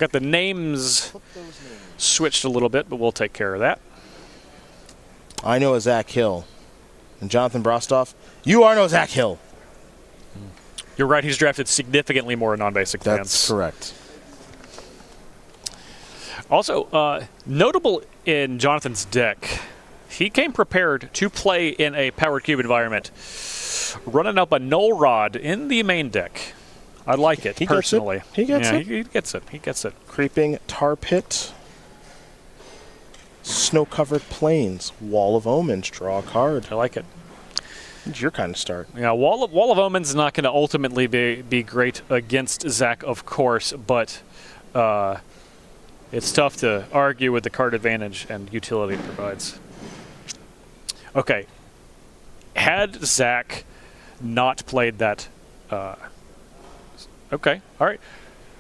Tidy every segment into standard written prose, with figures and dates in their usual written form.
Got the names switched a little bit, but we'll take care of that. I know a Zach Hill. And Jonathan Brostoff, you are no Zach Hill. You're right, he's drafted significantly more non-basic lands. That's correct. Also, notable in Jonathan's deck, he came prepared to play in a Powered Cube environment, running up a Null Rod in the main deck. I like it, personally. He gets it. He gets it. He gets it. Creeping Tar Pit. Snow-covered plains. Wall of Omens. Draw a card. I like it. It's your kind of start. Yeah, Wall of Omens is not going to ultimately be great against Zach, of course, but it's tough to argue with the card advantage and utility it provides. Okay. Had Zach not played that... okay, all right.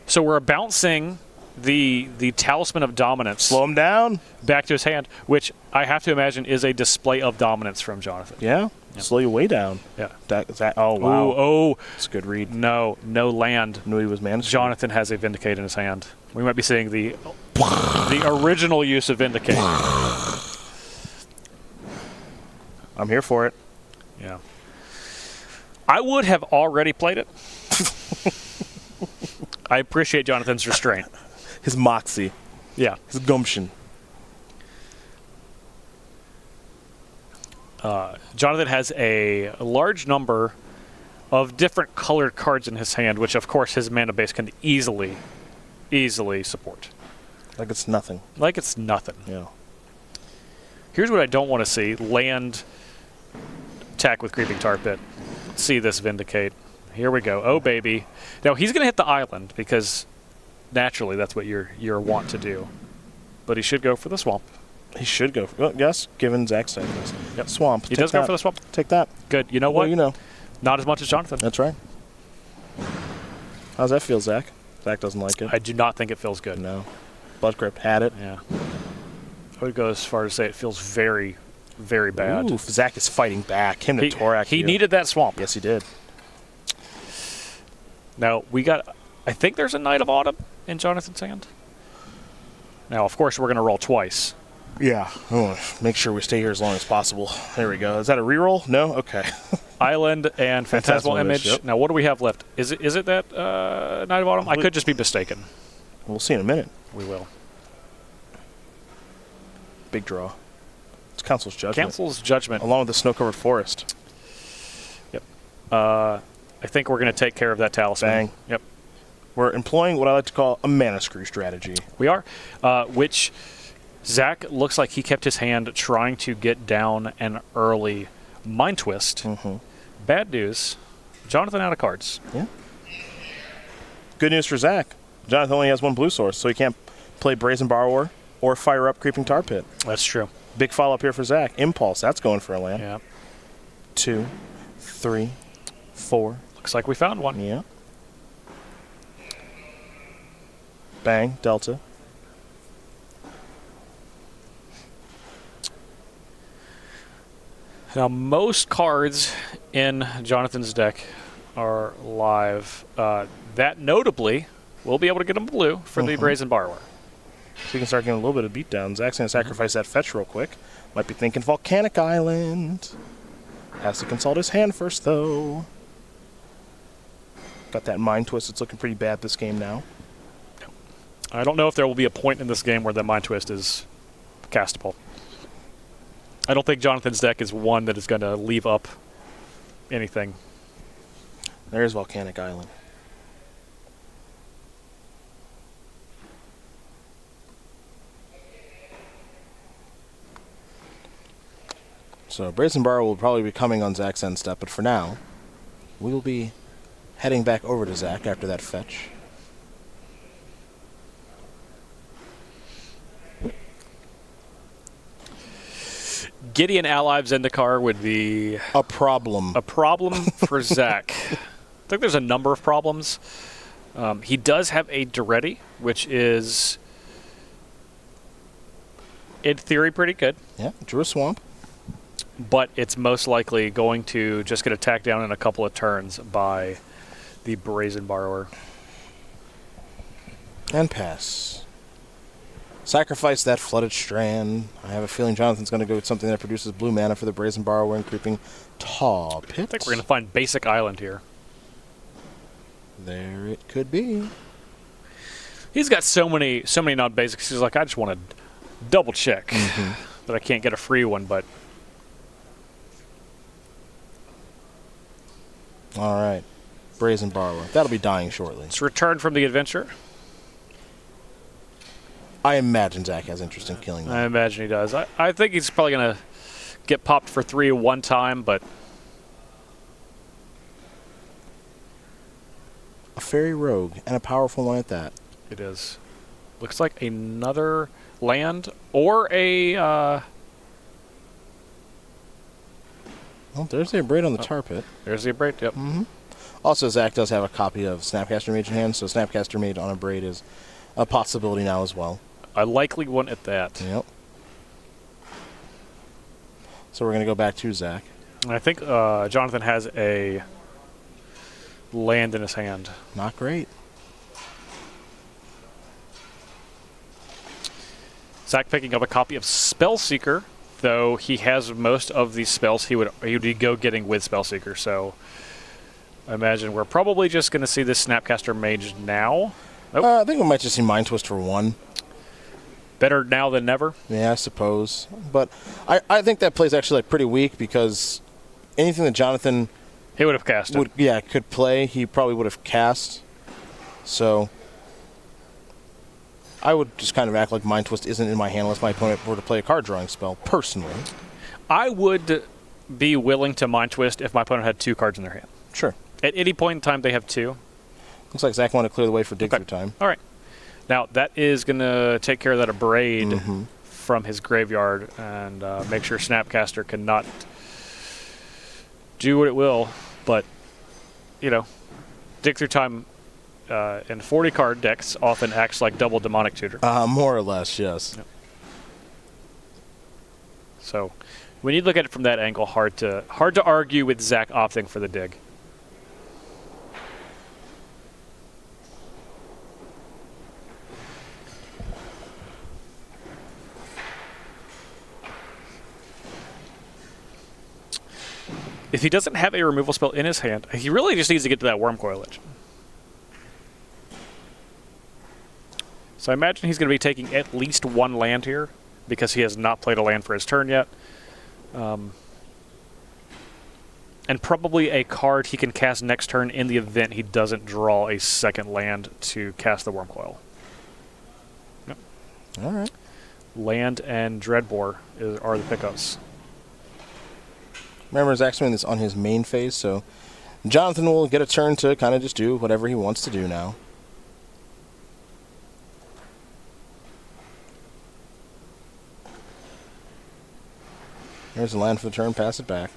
So we're bouncing the Talisman of Dominance. Slow him down. Back to his hand, which I have to imagine is a display of dominance from Jonathan. Yeah. Yep. Slow you way down. Yeah. Oh, wow. Oh. It's a good read. No land. Knew he was managed. Jonathan has a Vindicate in his hand. We might be seeing the original use of Vindicate. I'm here for it. Yeah. I would have already played it. I appreciate Jonathan's restraint. His moxie. Yeah. His gumption. Jonathan has a large number of different colored cards in his hand, which, of course, his mana base can easily support. Like it's nothing. Like it's nothing. Yeah. Here's what I don't want to see. Land attack with Creeping Tar Pit. See this Vindicate. Here we go. Oh, baby. Now, he's going to hit the island because naturally that's what you're wont to do. But he should go for the swamp. He should go for yes, given Zach's status. Yep. Swamp. He does go for the swamp. Take that. Good. You know what? Well, you know. Not as much as Jonathan. That's right. How's that feel, Zach? Zach doesn't like it. I do not think it feels good. No. Blood Crypt had it. Yeah. I would go as far as to say it feels very, very bad. Ooh, Zach is fighting back. Him to Torak. He needed that swamp. Yes, he did. Now, I think there's a Knight of Autumn in Jonathan's hand. Now, of course, we're going to roll twice. Yeah. Oh, make sure we stay here as long as possible. There we go. Is that a reroll? No? Okay. Island and Phantasmal Image. Yep. Now, what do we have left? Is it that Knight of Autumn? I could just be mistaken. We'll see in a minute. We will. Big draw. It's Council's Judgment. Council's Judgment. Along with the snow-covered forest. Yep. I think we're going to take care of that Talisman. Bang. Yep. We're employing what I like to call a mana screw strategy. We are, which Zach looks like he kept his hand trying to get down an early Mind Twist. Mm-hmm. Bad news, Jonathan out of cards. Yeah. Good news for Zach. Jonathan only has one blue source, so he can't play Brazen Borrower or fire up Creeping Tar Pit. That's true. Big follow-up here for Zach. Impulse, that's going for a land. Yeah. 2, 3, 4. Looks like we found one. Yeah. Bang, Delta. Now, most cards in Jonathan's deck are live. That notably, we'll be able to get them blue for the Brazen Borrower. So you can start getting a little bit of beatdown. Zach's going to sacrifice that fetch real quick. Might be thinking Volcanic Island. Has to consult his hand first, though. Got that Mind Twist. It's looking pretty bad this game now. I don't know if there will be a point in this game where that Mind Twist is castable. I don't think Jonathan's deck is one that is going to leave up anything. There's Volcanic Island. So Brazen Bar will probably be coming on Zach's end step, but for now, we will be heading back over to Zach after that fetch. Gideon Ally Zendikar would be a problem. A problem for Zach. I think there's a number of problems. He does have a Duretti, which is, in theory, pretty good. Yeah, drew a swamp. But it's most likely going to just get attacked down in a couple of turns by the Brazen Borrower. And pass. Sacrifice that Flooded Strand. I have a feeling Jonathan's going to go with something that produces blue mana for the Brazen Borrower and Creeping Tar Pit. I think we're going to find basic island here. There it could be. He's got so many non-basics. He's like, I just want to double check that I can't get a free one, but All right. Brazen Borrower. That'll be dying shortly. it's returned from the adventure. I imagine Zach has interest in killing I that. imagine he does. I think he's probably going to get popped for 3 one time, but A Fairy Rogue, and a powerful one at that. it is. Looks like another land or a... Well, there's the Abrade on the Tar Pit. there's the Abrade, yep. Also, Zach does have a copy of Snapcaster Mage in hand, so Snapcaster Mage on Abrade is a possibility now as well. A likely one at that. Yep. So we're going to go back to Zach. And I think Jonathan has a land in his hand. Not great. Zach picking up a copy of Spellseeker, though he has most of these spells he would go getting with Spellseeker, so I imagine we're probably just going to see this Snapcaster Mage now. Nope. I think we might just see Mind Twist for 1. Better now than never. Yeah, I suppose. But I think that play's actually pretty weak because anything that Jonathan He would have cast it. could play, he probably would have cast. So I would just kind of act like Mind Twist isn't in my hand unless my opponent were to play a card drawing spell, personally. I would be willing to Mind Twist if my opponent had 2 cards in their hand. Sure. At any point in time, they have 2. Looks like Zach wanted to clear the way for dig through time. All right. Now, that is going to take care of that Abrade from his graveyard and make sure Snapcaster cannot do what it will. But, dig through time in 40-card decks often acts like double Demonic Tutor. More or less, yes. Yep. So, when you look at it from that angle, hard to argue with Zach opting for the dig. If he doesn't have a removal spell in his hand, he really just needs to get to that Wormcoil Edge. So I imagine he's going to be taking at least 1 land here because he has not played a land for his turn yet. And probably a card he can cast next turn in the event he doesn't draw a second land to cast the Wormcoil. Yep. All right. Land and Dreadbore are the pickups. Remember, Zach's doing this on his main phase, so Jonathan will get a turn to kind of just do whatever he wants to do now. There's a land for the turn, pass it back.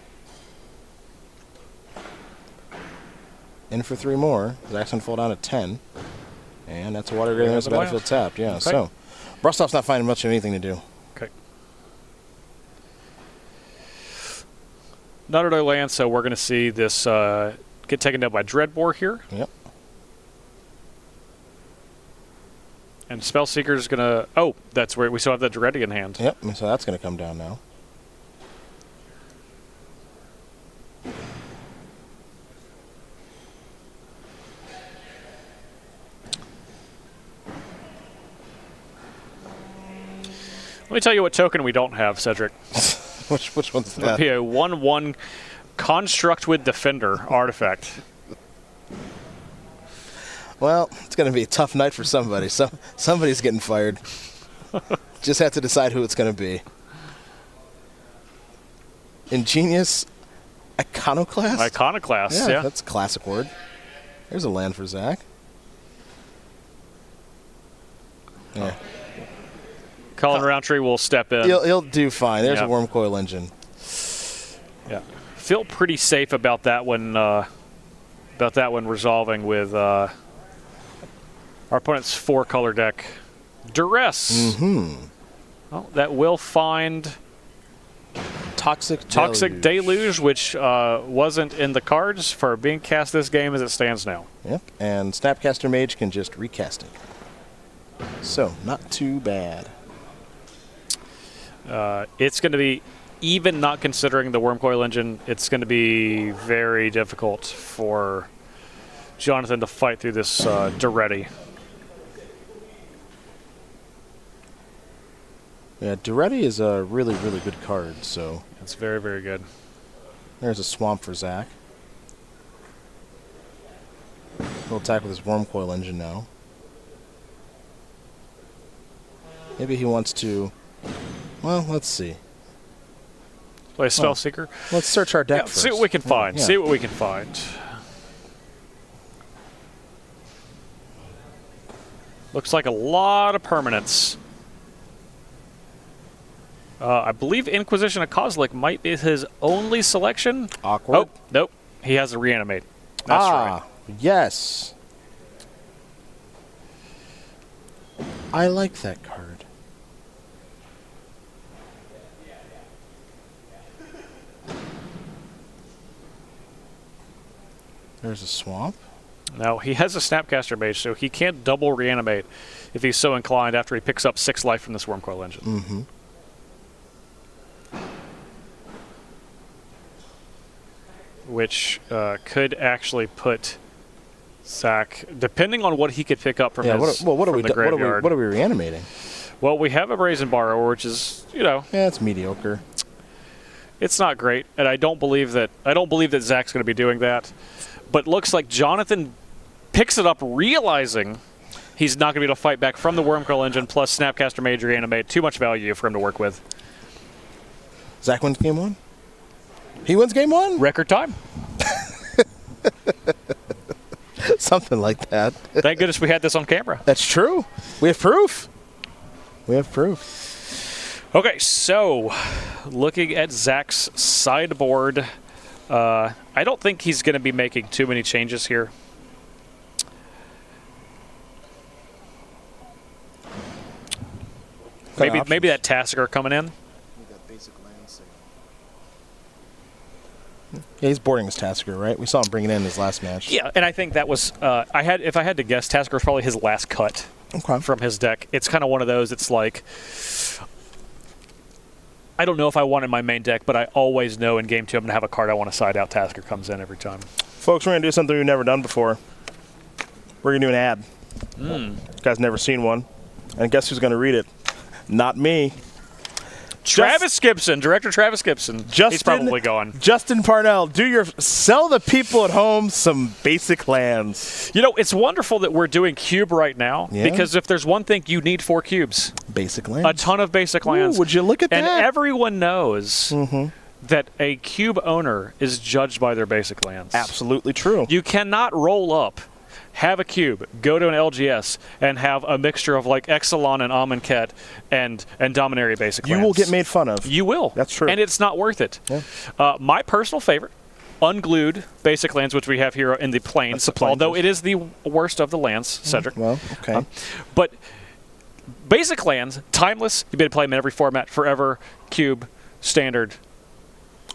In for 3 more. Zach's going to fall down to 10. And that's a water greater than the battlefield tapped. Yeah, okay. So Brostoff's not finding much of anything to do. Okay. Not another land, so we're going to see this get taken down by Dreadbore here. Yep. And Spellseeker is going to... Oh, that's where we still have that Dread in hand. Yep, so that's going to come down now. Let me tell you what token we don't have, Cedric. Which one's It would that? be a 1/1 Construct with Defender artifact. Well, it's going to be a tough night for somebody. Somebody's getting fired. Just have to decide who it's going to be. Ingenious Iconoclast? Iconoclast, yeah. That's a classic word. There's a land for Zach. Yeah. Colin Roundtree will step in. He'll do fine. There's Yeah. a Wormcoil Engine. Yeah. Feel pretty safe about that one resolving with our opponent's 4-color deck. Duress. Well, that will find Toxic Deluge, which wasn't in the cards for being cast this game as it stands now. Yep. And Snapcaster Mage can just recast it. So, not too bad. It's going to be, even not considering the worm coil engine, it's going to be very difficult for Jonathan to fight through this Duretti. Yeah, Duretti is a really, really good card, so. It's very, very good. There's a swamp for Zach. He'll attack with his worm coil engine now. Maybe he wants to. Well, let's see. Play Spell Seeker. Let's search our deck Yeah, first. see what we can find. Yeah. See what we can find. Looks like a lot of permanents. I believe Inquisition of Kozilek might be his only selection. Awkward. Oh, nope. He has a reanimate. That's right. Yes. I like that card. There's a swamp. Now, he has a Snapcaster Mage, so he can't double reanimate if he's so inclined after he picks up 6 life from this Worm Coil engine. Mm-hmm. Which could actually put Zach, depending on what he could pick up from Yeah. his What are we? the graveyard. What are we reanimating? Well, we have a Brazen Borrower, which is, Yeah, it's mediocre. it's not great, and I don't believe that Zach's going to be doing that. But looks like Jonathan picks it up, realizing he's not going to be able to fight back from the Worm Coil engine plus Snapcaster Mage reanimate. Too much value for him to work with. Zach wins game 1. He wins game 1. Record time. Something like that. Thank goodness we had this on camera. That's true. We have proof. We have proof. Okay, so looking at Zach's sideboard, I don't think he's going to be making too many changes here. Maybe that Tasker coming in. Yeah, he's boarding his Tasker, right? We saw him bring it in his last match. Yeah, and I think that was if I had to guess, Tasker was probably his last cut from his deck. It's kind of one of those. It's like, I don't know if I want in my main deck, but I always know in game 2 I'm going to have a card I want to side out. Tasker comes in every time. Folks, we're going to do something we've never done before. We're going to do an ad. You guys never seen one. And guess who's going to read it? Not me. Travis Gibson, director Travis Gibson. He's probably gone. Justin Parnell, sell the people at home some basic lands. You know, it's wonderful that we're doing cube right now, because if there's one thing you need 4 cubes. Basic lands. A ton of basic lands. Ooh, would you look at that? And everyone knows that a cube owner is judged by their basic lands. Absolutely true. You cannot roll up, have a cube, go to an LGS, and have a mixture of like Exelon and Amonkhet and Dominaria basic lands. You will get made fun of. You will. That's true. And it's not worth it. Yeah. My personal favorite, unglued basic lands, which we have here in the Plains, although it is the worst of the lands, Cedric. Well, okay. But basic lands, timeless, you've been playing them in every format, forever, cube, standard.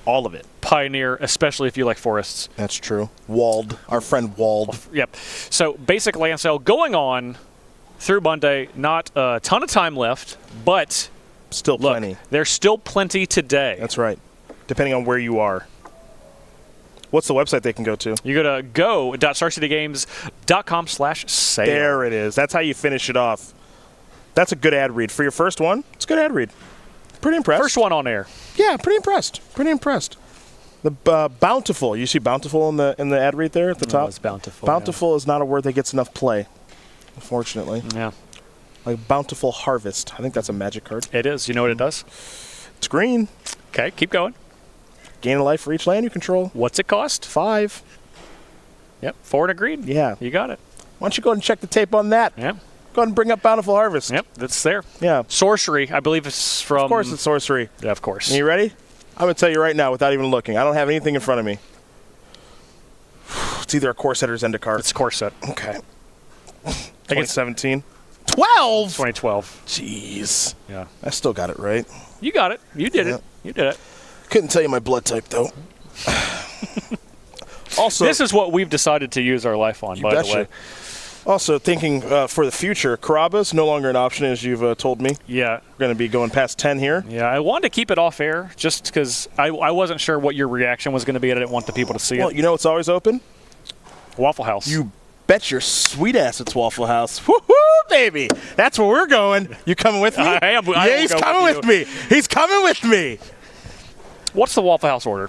All of it. Pioneer, especially if you like forests. That's true. Wald. Our friend Wald. Yep. So basic land sale going on through Monday. Not a ton of time left, but still plenty. There's still plenty today. That's right. Depending on where you are. What's the website they can go to? You go to go.starcitygames.com/sale. There it is. That's how you finish it off. That's a good ad read. For your first one, it's a good ad read. Pretty impressed. First one on air. Yeah, pretty impressed. Pretty impressed. The bountiful. You see bountiful in the ad read there at the top? It's bountiful. Bountiful is not a word that gets enough play, unfortunately. Yeah. Like bountiful harvest. I think that's a magic card. It is. You know what it does? It's green. Okay, keep going. Gain a life for each land you control. What's it cost? 5. Yep, 4 and a green. Yeah. You got it. Why don't you go ahead and check the tape on that? Yeah. Go ahead and bring up Bountiful Harvest. Yep, that's there. Yeah. Sorcery, I believe it's from... Of course it's sorcery. Yeah, of course. Are you ready? I'm going to tell you right now without even looking. I don't have anything in front of me. It's either a core set or Zendikar. It's a core set. Okay. 2017. 12! 2012. Jeez. Yeah. I still got it right. You got it. You did it. You did it. Couldn't tell you my blood type, though. Also, this is what we've decided to use our life on, by the way. Also, thinking for the future, Karaba's no longer an option, as you've told me. Yeah. We're going to be going past 10 here. Yeah, I wanted to keep it off air just because I wasn't sure what your reaction was going to be, and I didn't want the people to see Well, it. you know what's always open? Waffle House. You bet your sweet ass it's Waffle House. Woo-hoo, baby. That's where we're going. You coming with me? I am. Yeah, he's coming with me. He's coming with me. What's the Waffle House order?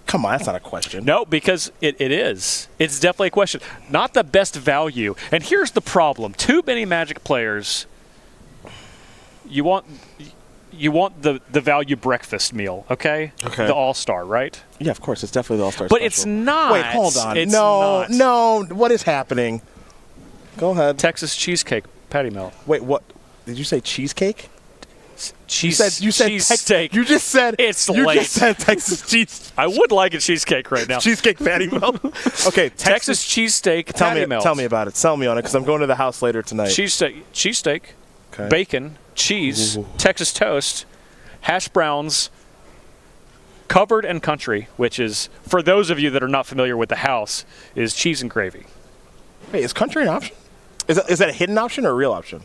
Come on, that's not a question. No, because it is. It's definitely a question. Not the best value. And here's the problem. Too many Magic players, you want the value breakfast meal, okay? Okay. The All-Star, right? Yeah, of course. It's definitely the All-Star But special. it's not. Wait, hold on. It's no, not. no. What is happening? Go ahead. Texas cheesecake patty melt. Wait, what? Did you say cheesecake? You said cheesesteak. You just said It's you late. just said Texas cheese I would like a cheesecake right now. cheesecake patty melt. Okay, Texas cheesesteak patty melt. Tell me about it. Sell me on it because I'm going to the house later tonight. Cheesesteak, Okay. bacon, cheese, Ooh. Texas toast, hash browns, covered and country, which is, for those of you that are not familiar with the house, is cheese and gravy. Wait, is country an option? Is that a hidden option or a real option?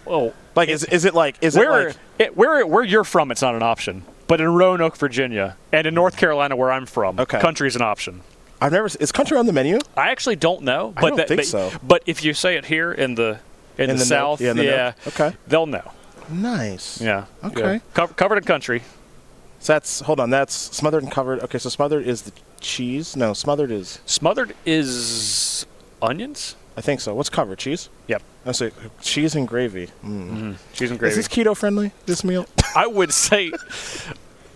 Oh, Like, is it like where you're from, it's not an option. But in Roanoke, Virginia, and in North Carolina, where I'm from, Okay. country's an option. I've never. Is country on the menu? I actually don't know. I But don't think so. But if you say it here in the the South, note? Yeah, in the note. Okay. they'll know. Nice. Yeah. Okay. Yeah. Covered in country. So that's smothered and covered. Okay, so smothered is the cheese. No, smothered is. Smothered is onions. I think so. What's covered? Cheese. Yep. I say cheese and gravy. Cheese and Is gravy. this keto friendly? This meal? I would say,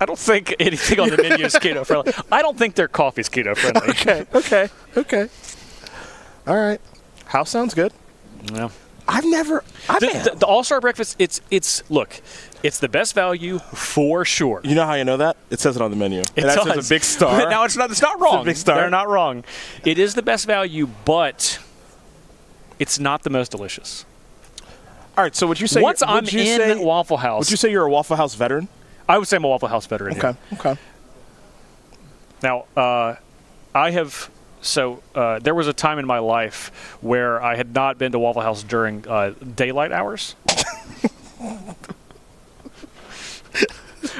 I don't think anything on the menu is keto friendly. I don't think their coffee's keto friendly. Okay. All right. House sounds good. Yeah. The The All-Star Breakfast, it's it's the best value for sure. You know how you know that? It says it on the menu. It and that does. says a big star. Now it's not wrong. a big star. They're not wrong. It is the best value, but it's not the most delicious. All right. So would you say Once I'm in Waffle House, would you say you're a Waffle House veteran? I would say I'm a Waffle House veteran. Okay. Here. Okay. Now, I have. So there was a time in my life where I had not been to Waffle House during daylight hours.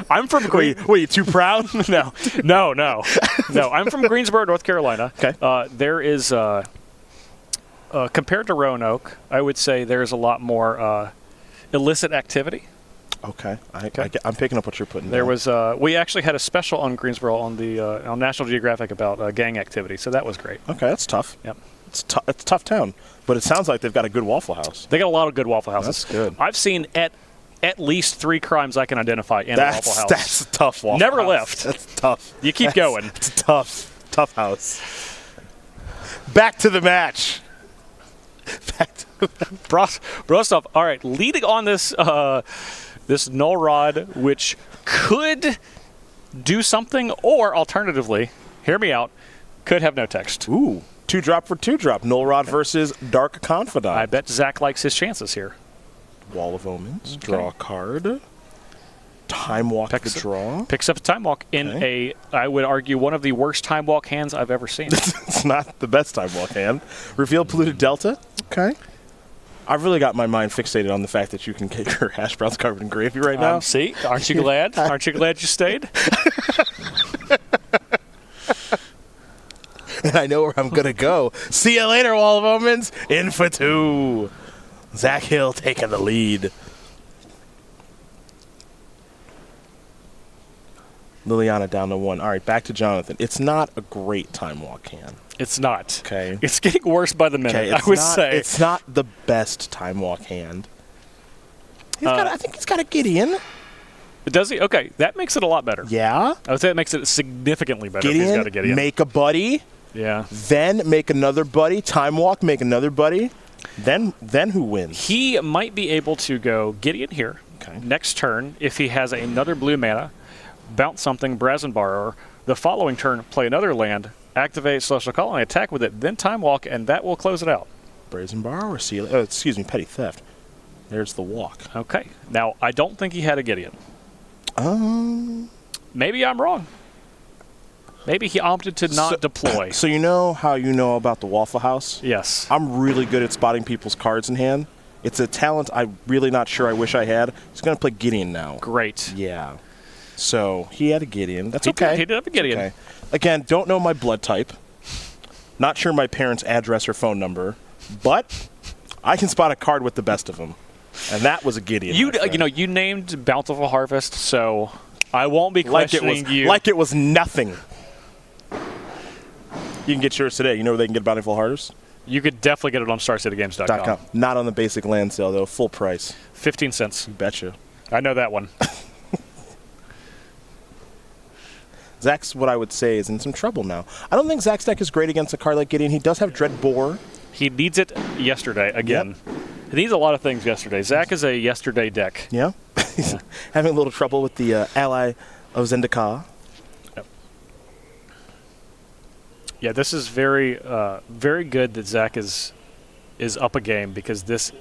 I'm from Green. Were you too proud? No. I'm from Greensboro, North Carolina. Okay. There is, compared to Roanoke, I would say there's a lot more illicit activity. Okay. I'm picking up what you're putting There down. was we actually had a special on Greensboro on the on National Geographic about gang activity, so that was great. Okay, that's tough. Yep. It's a tough town, but it sounds like they've got a good Waffle House. They got a lot of good Waffle Houses. That's good. I've seen at least 3 crimes I can identify in a Waffle House. That's a tough Waffle Never House. left. That's tough. You keep going. It's a tough house. Back to the match. Brostoff. All right, leading on this this null rod, which could do something, or alternatively, hear me out, could have no text. Ooh. 2-drop for 2-drop. Null Rod versus Dark Confidant. I bet Zach likes his chances here. Wall of Omens. Draw a card. Time Walk the draw. Picks up a Time Walk in I would argue, one of the worst Time Walk hands I've ever seen. It's not the best Time Walk hand. Reveal Polluted Delta. Okay. I've really got my mind fixated on the fact that you can get your hash browns covered in gravy right now. See? Aren't you glad? Aren't you glad you stayed? And I know where I'm going to go. See you later, Wall of Omens. In for 2. Zach Hill taking the lead. Liliana down to 1. All right, back to Jonathan. It's not a great Time Walk hand. It's not. Okay. It's getting worse by the minute, Okay, I would say. It's not the best Time Walk hand. I think he's got a Gideon. Does he? Okay, that makes it a lot better. Yeah. I would say that makes it significantly better if he's got a Gideon. Make a buddy. Yeah. Then make another buddy. Time Walk, make another buddy. Then who wins? He might be able to go Gideon here. Okay. Next turn, if he has another blue mana, bounce something, Brazen Borrower. The following turn, play another land, activate Celestial Colony, attack with it, then Time Walk, and that will close it out. Brazen Borrower, Petty Theft. There's the walk. Okay. Now, I don't think he had a Gideon. Maybe I'm wrong. Maybe he opted to not deploy. So you know how you know about the Waffle House? Yes. I'm really good at spotting people's cards in hand. It's a talent I'm really not sure I wish I had. He's going to play Gideon now. Great. Yeah. So he had a Gideon. That's He okay. did have a Gideon. Okay. Again, don't know my blood type. Not sure my parents' address or phone number. But I can spot a card with the best of them. And that was a Gideon. You named Bountiful Harvest, so I won't be questioning you. Like it was nothing. You can get yours today. You know where they can get Bountiful Harvest? You could definitely get it on StarCityGames.com. Not on the basic land sale, though. Full price. 15 cents. Betcha. I know that one. Zach's, what I would say, is in some trouble now. I don't think Zach's deck is great against a card like Gideon. He does have Dread Boar. He needs it yesterday again. Yep. He needs a lot of things yesterday. Zach is a yesterday deck. Yeah. He's having a little trouble with the ally of Zendikar. Yep. Yeah, this is very good that Zach is up a game, because this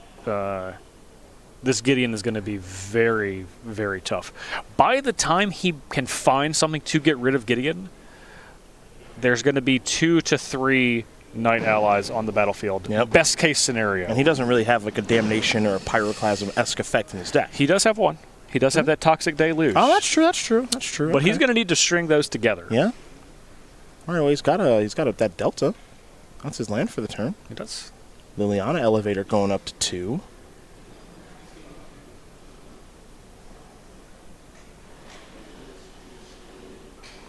Gideon is going to be very, very tough. By the time he can find something to get rid of Gideon, there's going to be 2 to 3 Knight allies on the battlefield. Yep. Best case scenario. And he doesn't really have like a Damnation or a Pyroclasm-esque effect in his deck. He does have one. He does have that Toxic Deluge. Oh, that's true. But he's going to need to string those together. Yeah. All right, well, he's got that Delta. That's his land for the turn. He does. Liliana Elevator going up to 2.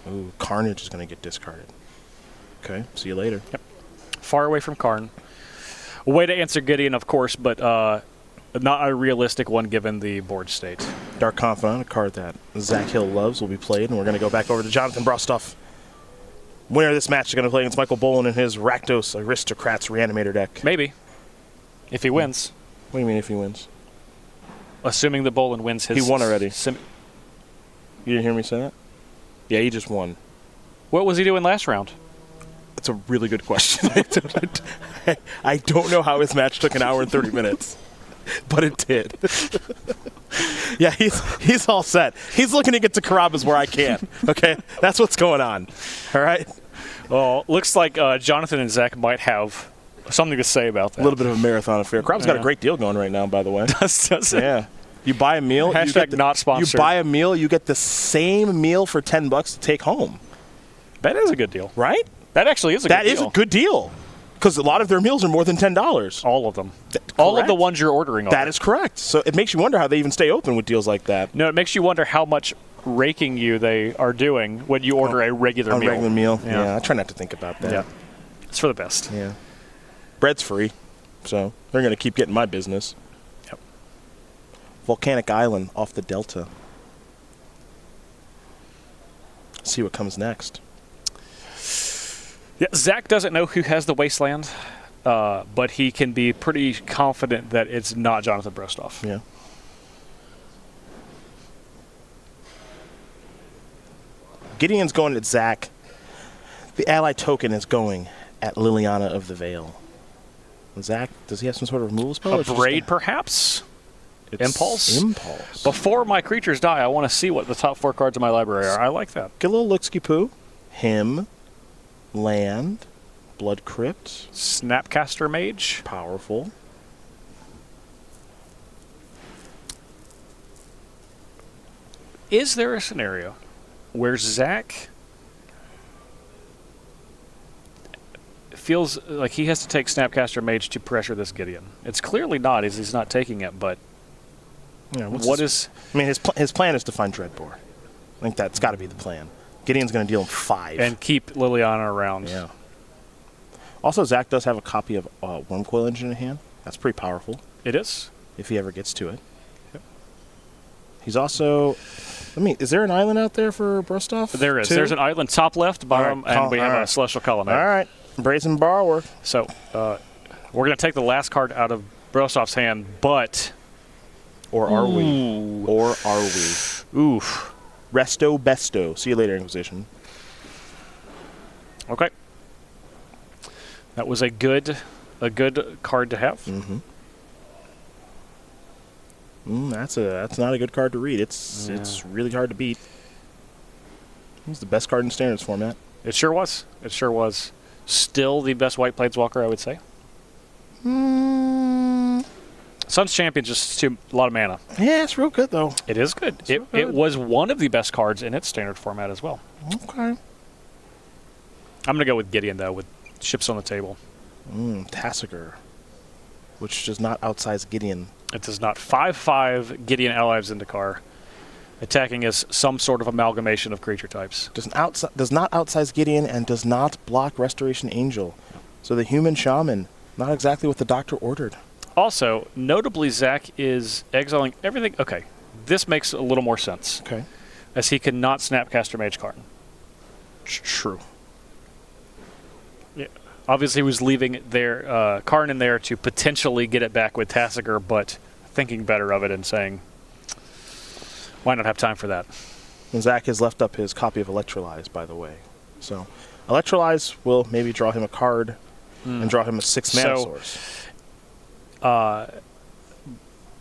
Ooh, Carnage is going to get discarded. Okay, see you later. Yep. Far away from Karn. A way to answer Gideon, of course, but not a realistic one given the board state. Dark Confidant, a card that Zach Hill loves, will be played, and we're going to go back over to Jonathan Brostoff. Winner of this match is going to play against Michael Bolin in his Rakdos Aristocrats Reanimator deck. Maybe. If he wins. What do you mean if he wins? Assuming that Bolin wins his... He won already. You didn't hear me say that? Yeah, he just won. What was he doing last round? That's a really good question. I don't know how his match took an hour and 30 minutes, but it did. Yeah, he's all set. He's looking to get to Carrabba's where I can't. Okay, that's what's going on. All right. Well, looks like Jonathan and Zach might have something to say about that. A little bit of a marathon affair. Carrabba's got a great deal going right now, by the way. Does it? Yeah. You buy a meal. Hashtag not sponsored. You buy a meal, you get the same meal for $10 to take home. That is a good deal, right? That actually is a good deal. That is a good deal. Because a lot of their meals are more than $10. All of them. All of the ones you're ordering are. That is correct. So it makes you wonder how they even stay open with deals like that. No, it makes you wonder how much raking they are doing when you order a regular meal. A regular meal. Yeah, I try not to think about that. Yeah. It's for the best. Yeah. Bread's free, so they're going to keep getting my business. Yep. Volcanic Island off the Delta. See what comes next. Yeah, Zach doesn't know who has the Wasteland, but he can be pretty confident that it's not Jonathan Brostoff. Yeah. Gideon's going at Zach. The ally token is going at Liliana of the Veil. Zach, does he have some sort of removal spell? A Braid, perhaps? Impulse? Impulse. Before my creatures die, I want to see what the top 4 cards of my library are. I like that. Get a little looksky-poo. Him. Land. Blood Crypt. Snapcaster Mage. Powerful. Is there a scenario where Zach feels like he has to take Snapcaster Mage to pressure this Gideon? It's clearly not, as he's not taking it, but Yeah, I mean, his plan is to find Dreadbore. I think that's got to be the plan. Gideon's going to deal him 5. And keep Liliana around. Yeah. Also, Zach does have a copy of Wormcoil Engine in hand. That's pretty powerful. It is. If he ever gets to it. Yep. He's also... is there an island out there for Brostoff? There is. 2? There's an island top left, bottom, and we have a Celestial Colonnade. All right. Brazen Borrower. So, we're going to take the last card out of Brostoff's hand, but... Or are we? Or are we? Oof. Resto Besto. See you later, Inquisition. Okay. That was a good card to have. Mm-hmm. That's not a good card to read. It's really hard to beat. It's the best card in Standards format. It sure was. It sure was. Still the best white planeswalker, I would say. Sun's Champion just a lot of mana. Yeah, it's real good, though. It is good. It was one of the best cards in its standard format as well. Okay. I'm going to go with Gideon, though, with ships on the table. Tasigur, which does not outsize Gideon. It does not. 5/5 Gideon Allies Zendikar, attacking as some sort of amalgamation of creature types. Does not outsize Gideon and does not block Restoration Angel. So the human shaman, not exactly what the doctor ordered. Also, notably, Zach is exiling everything. Okay, this makes a little more sense. Okay. As he cannot Snapcaster Mage Karn. True. Yeah. Obviously, he was leaving their Karn in there to potentially get it back with Tasigur, but thinking better of it and saying, why not have time for that? And Zach has left up his copy of Electrolyze, by the way. So Electrolyze will maybe draw him a card and draw him a 6 mana source.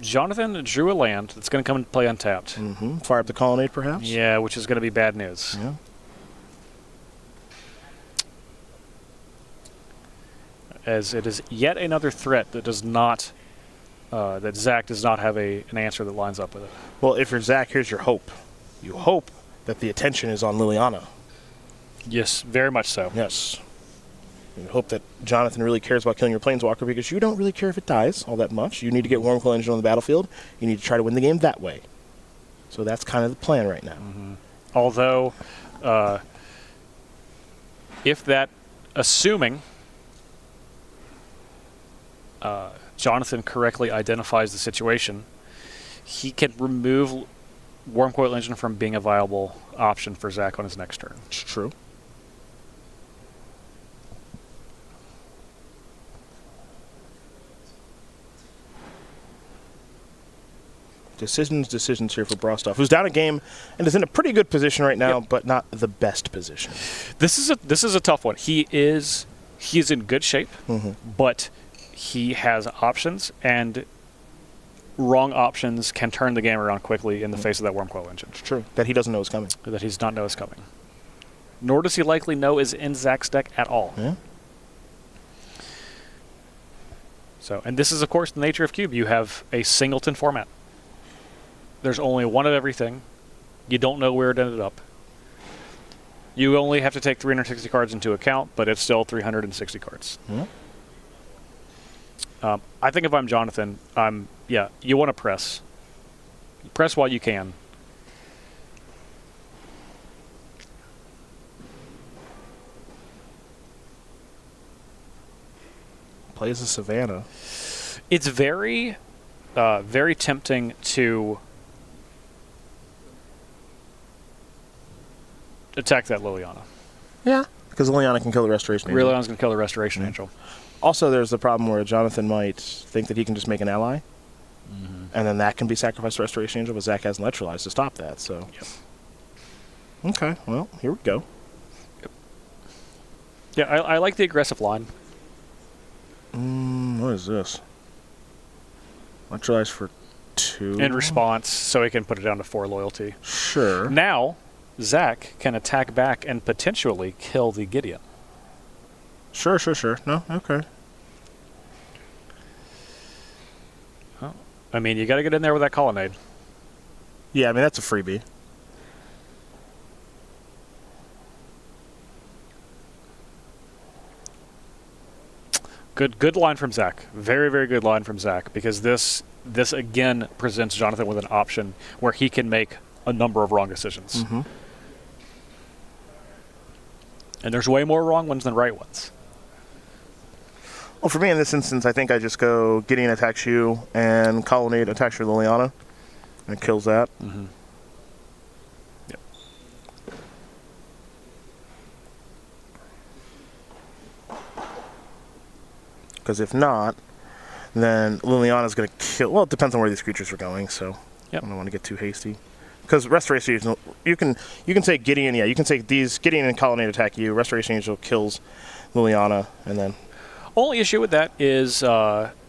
Jonathan drew a land that's going to come and play untapped. Fire up the Colonnade, perhaps? Yeah, which is going to be bad news. Yeah. As it is yet another threat that does not, that Zach does not have an answer that lines up with it. Well, if you're Zach, here's your hope. You hope that the attention is on Liliana. Yes, very much so. Yes. You hope that Jonathan really cares about killing your Planeswalker because you don't really care if it dies all that much. You need to get Wormcoil Engine on the battlefield. You need to try to win the game that way. So that's kind of the plan right now. Although, if that, assuming Jonathan correctly identifies the situation, he can remove Wormcoil Engine from being a viable option for Zach on his next turn. It's true. Decisions here for Brostoff, who's down a game and is in a pretty good position right now, but not the best position. This is a tough one. He is in good shape, but he has options, and wrong options can turn the game around quickly in the face of that Wormcoil Engine. It's true. That he doesn't know is coming. That he's not know is coming. Nor does he likely know is in Zach's deck at all. Yeah. So, and this is, of course, the nature of Cube. You have a singleton format. There's only one of everything. You don't know where it ended up. You only have to take 360 cards into account, but it's still 360 cards. I think if I'm Jonathan, you want to press. Press while you can. Plays a Savannah. It's very, very tempting to attack that Liliana. Yeah. Because Liliana can kill the Restoration Angel. Liliana's going to kill the Restoration Angel. Also, there's the problem where Jonathan might think that he can just make an ally, and then that can be sacrificed to Restoration Angel, but Zach has an Electrolyze to stop that, so. Yep. Okay, well, here we go. Yep. Yeah, I like the aggressive line. What is this? Electrolyze for 2. In response, so he can put it down to 4 loyalty. Sure. Now, Zach can attack back and potentially kill the Gideon. Sure. No, okay. Oh, I mean, you got to get in there with that Colonnade. Yeah, I mean, that's a freebie. Good line from Zach. Very, very good line from Zach, because this again presents Jonathan with an option where he can make a number of wrong decisions. And there's way more wrong ones than right ones. Well, for me in this instance, I think I just go Gideon attacks you and Colonnade attacks your Liliana, and it kills that. Yep. Because if not, then Liliana's going to kill. Well, it depends on where these creatures are going, so I don't want to get too hasty. Because Restoration Angel, you can say Gideon. Yeah, you can say these Gideon and Colonnade attack you. Restoration Angel kills Liliana, and then. Only issue with that is, Zach,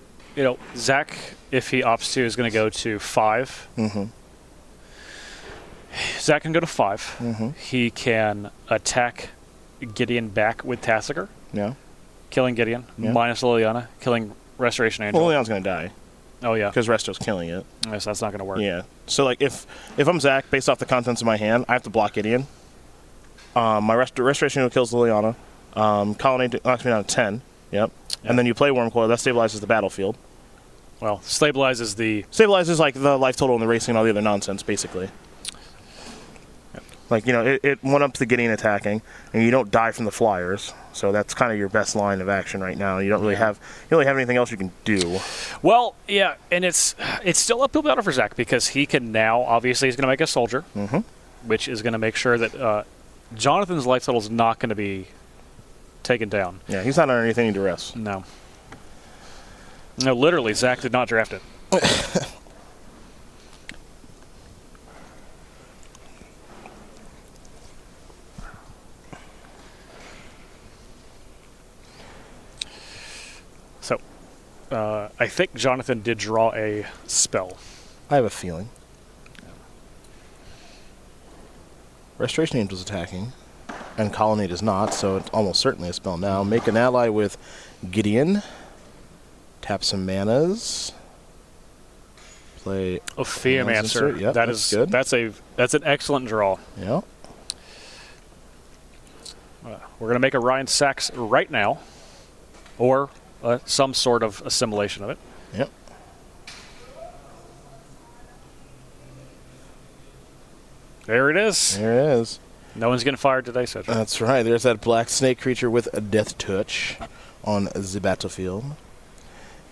if he opts to, is going to go to 5. Zach can go to 5. He can attack Gideon back with Tassiger, Yeah. killing Gideon, Yeah. minus Liliana, killing Restoration Angel. Well, Leon's going to die Oh, yeah. because Resto's killing it. Yes, that's not going to work. Yeah. So, like, if I'm Zach, based off the contents of my hand, I have to block Gideon. My Restoration Angel kills Liliana. Colonnade knocks me down to 10. Yep. Yeah. And then you play Wormcoil. That stabilizes the battlefield. Well, stabilizes the... Stabilizes, like, the life total and the racing and all the other nonsense, basically. Like, it one-ups the Gideon attacking, and you don't die from the flyers. So that's kind of your best line of action right now. You don't really have anything else you can do. Well, yeah, and it's still uphill battle for Zach because he can now, obviously, he's going to make a soldier, which is going to make sure that Jonathan's life total is not going to be taken down. Yeah, he's not under anything to rest. No. No, literally, Zach did not draft it. So, I think Jonathan did draw a spell. I have a feeling. Restoration Angel's attacking, and Colonnade is not, so it's almost certainly a spell now. Make an ally with Gideon. Tap some manas. Play A Theomancer. Yep, that's good. That's an excellent draw. Yep. We're going to make a Ryan Sachs right now, or some sort of assimilation of it. Yep. There it is. There it is. No one's getting fired today, Cedric. That's right. There's that black snake creature with a death touch on the battlefield.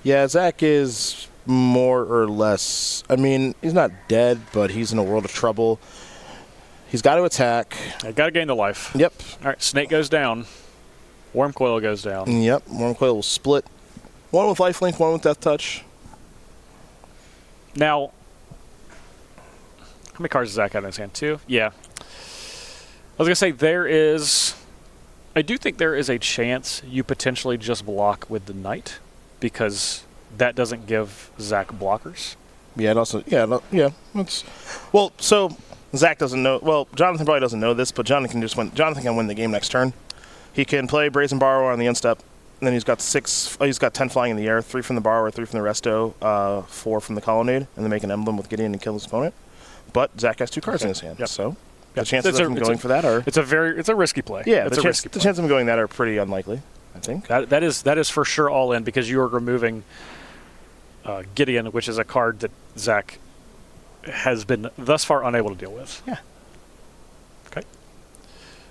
Yeah, Zach is more or less... I mean, he's not dead, but he's in a world of trouble. He's got to attack. I got to gain the life. Yep. All right, Snake goes down. Wormcoil goes down. Yep. Wormcoil will split. One with lifelink, one with death touch. Now, how many cards does Zach have in his hand? 2? Yeah. I was going to say I do think there is a chance you potentially just block with the Knight because that doesn't give Zach blockers. Yeah, it also... Yeah. Well, so Zach doesn't know... Well, Jonathan probably doesn't know this, but Jonathan can win the game next turn. He can play Brazen Borrower on the end step, and then he's got 10 flying in the air, 3 from the Borrower, 3 from the Resto, 4 from the Colonnade, and then make an emblem with Gideon and kill his opponent. But Zach has 2 cards in his hand, so the chances of him going for that are... It's a risky play. Yeah, the chances of him going that are pretty unlikely, I think. That is for sure all in because you are removing Gideon, which is a card that Zach has been thus far unable to deal with. Yeah. Okay.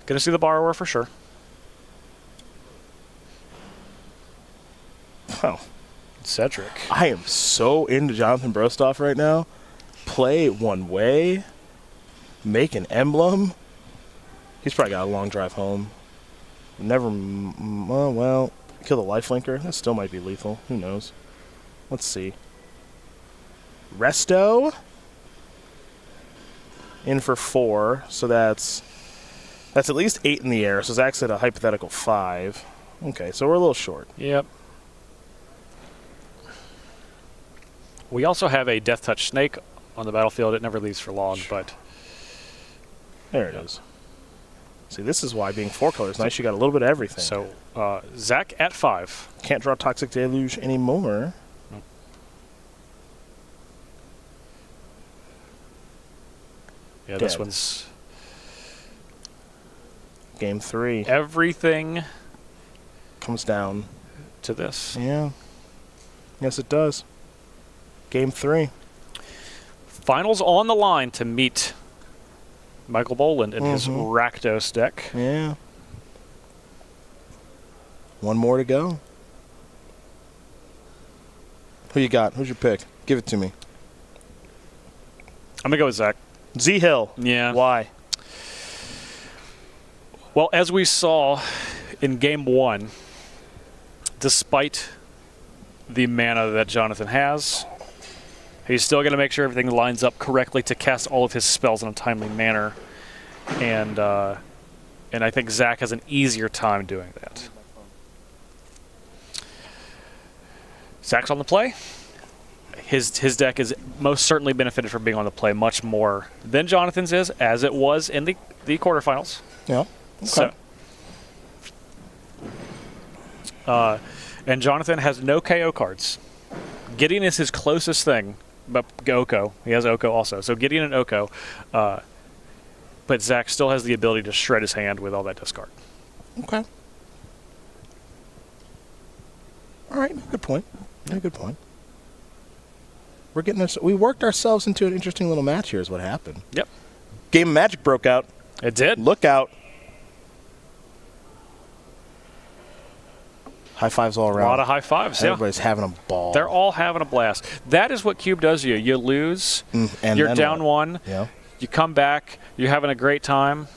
Going to see the Borrower for sure. Oh. Cedric. I am so into Jonathan Brostoff right now. Play one way. Make an emblem. He's probably got a long drive home. Never... Well, kill the lifelinker. That still might be lethal. Who knows? Let's see. Resto. In for 4. So that's at least 8 in the air. So Zach's at a hypothetical 5. Okay, so we're a little short. Yep. We also have a Death Touch Snake on the battlefield. It never leaves for long, but... There it is. See, this is why being 4 colors nice. You got a little bit of everything. So, Zach at 5. Can't draw Toxic Deluge anymore. Nope. Yeah, this Dead. one's... Game 3. Everything Comes down. to this. Yeah. Yes, it does. Game 3. Finals on the line to meet Michael Boland in his Rakdos deck. Yeah. One more to go. Who you got? Who's your pick? Give it to me. I'm going to go with Zach. Z Hill. Yeah. Why? Well, as we saw in Game 1, despite the mana that Jonathan has, he's still going to make sure everything lines up correctly to cast all of his spells in a timely manner. And I think Zach has an easier time doing that. Zach's on the play. His deck is most certainly benefited from being on the play much more than Jonathan's is, as it was in the quarterfinals. Yeah. Okay. So, And Jonathan has no KO cards. Gideon is his closest thing, but Oko. He has Oko also. So Gideon and Oko. But Zach still has the ability to shred his hand with all that discard. Okay. All right. Good point. Yeah, good point. We're getting this. We worked ourselves into an interesting little match here is what happened. Yep. Game of Magic broke out. It did. Look out. High fives all A around. lot of high fives, yeah. Everybody's having a ball. They're all having a blast. That is what Cube does to you. You lose, and you're then down what? one, Yeah. you come back, you're having a great time.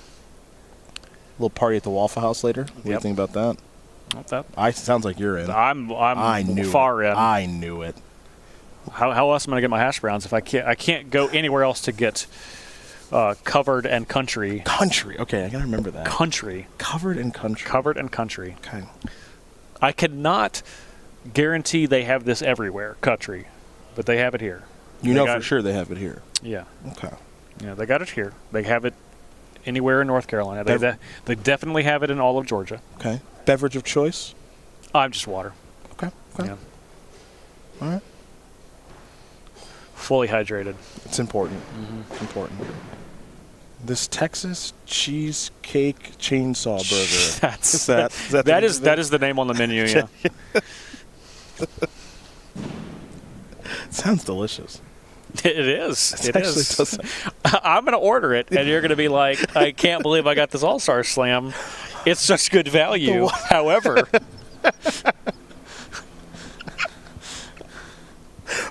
Little party at the Waffle House later. What do you Yep. think about that? Not that. Sounds like you're in. I'm far in. I knew it. How else am I gonna get my hash browns if I can't go anywhere else to get covered and country? Country. Okay, I gotta remember that. Country. Covered in country. Covered and country. Okay. I cannot guarantee they have this everywhere, country, but they have it here. You They know got for it. sure they have it here. Yeah. Okay. Yeah, they got it here. They have it anywhere in North Carolina. They definitely have it in all of Georgia. Okay. Beverage of choice? I'm just water. Okay. Okay. Yeah. All right. Fully hydrated. It's important. It's important. This Texas cheesecake chainsaw burger. That's that is the name on the menu. Yeah. Sounds delicious. It is. It actually is. does. I'm going to order it, and you're going to be like, I can't believe I got this All-Star Slam. It's such good value. However,